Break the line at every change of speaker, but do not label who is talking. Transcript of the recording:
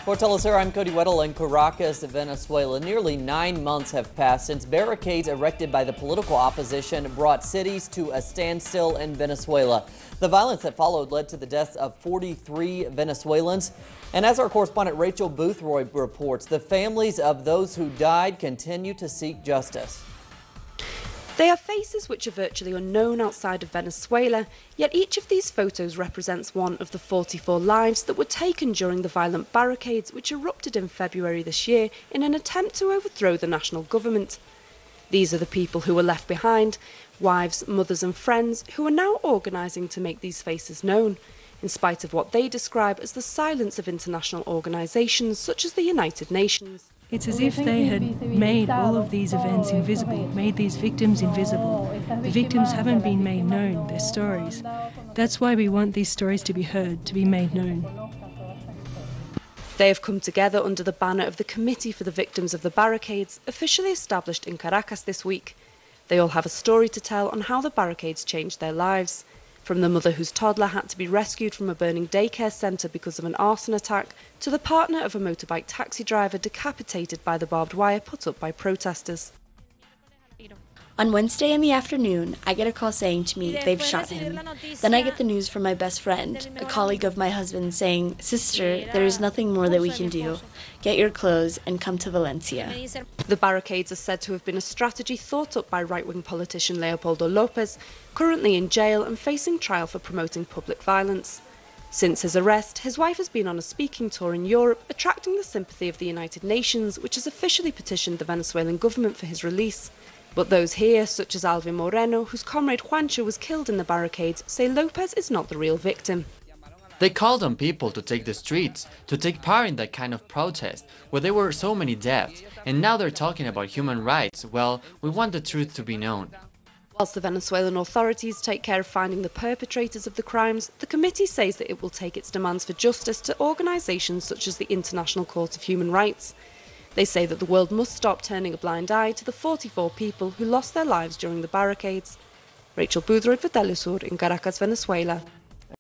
For Telesur, I'm Cody Weddle in Caracas, Venezuela. Nearly 9 months have passed since barricades erected by the political opposition brought cities to a standstill in Venezuela. The violence that followed led to the deaths of 43 Venezuelans. And as our correspondent Rachel Boothroyd reports, the families of those who died continue to seek justice.
They are faces which are virtually unknown outside of Venezuela, yet each of these photos represents one of the 44 lives that were taken during the violent barricades which erupted in February this year in an attempt to overthrow the national government. These are the people who were left behind, wives, mothers and friends who are now organising to make these faces known, in spite of what they describe as the silence of international organisations such as the United Nations.
It's as if they had made all of these events invisible, made these victims invisible. The victims haven't been made known, their stories. That's why we want these stories to be heard, to be made known.
They have come together under the banner of the Committee for the Victims of the Barricades, officially established in Caracas this week. They all have a story to tell on how the barricades changed their lives. From the mother whose toddler had to be rescued from a burning daycare centre because of an arson attack, to the partner of a motorbike taxi driver decapitated by the barbed wire put up by protesters.
On Wednesday in the afternoon, I get a call saying to me they've shot him. Then I get the news from my best friend, a colleague of my husband, saying, "Sister, there is nothing more that we can do. Get your clothes and come to Valencia."
The barricades are said to have been a strategy thought up by right-wing politician Leopoldo Lopez, currently in jail and facing trial for promoting public violence. Since his arrest, his wife has been on a speaking tour in Europe, attracting the sympathy of the United Nations, which has officially petitioned the Venezuelan government for his release. But those here, such as Alvin Moreno, whose comrade Juancho was killed in the barricades, say Lopez is not the real victim.
They called on people to take the streets, to take part in that kind of protest, where there were so many deaths, and now they're talking about human rights. Well, we want the truth to be known.
Whilst the Venezuelan authorities take care of finding the perpetrators of the crimes, the committee says that it will take its demands for justice to organisations such as the International Court of Human Rights. They say that the world must stop turning a blind eye to the 44 people who lost their lives during the barricades. Rachel Boothroyd for Telesur in Caracas, Venezuela.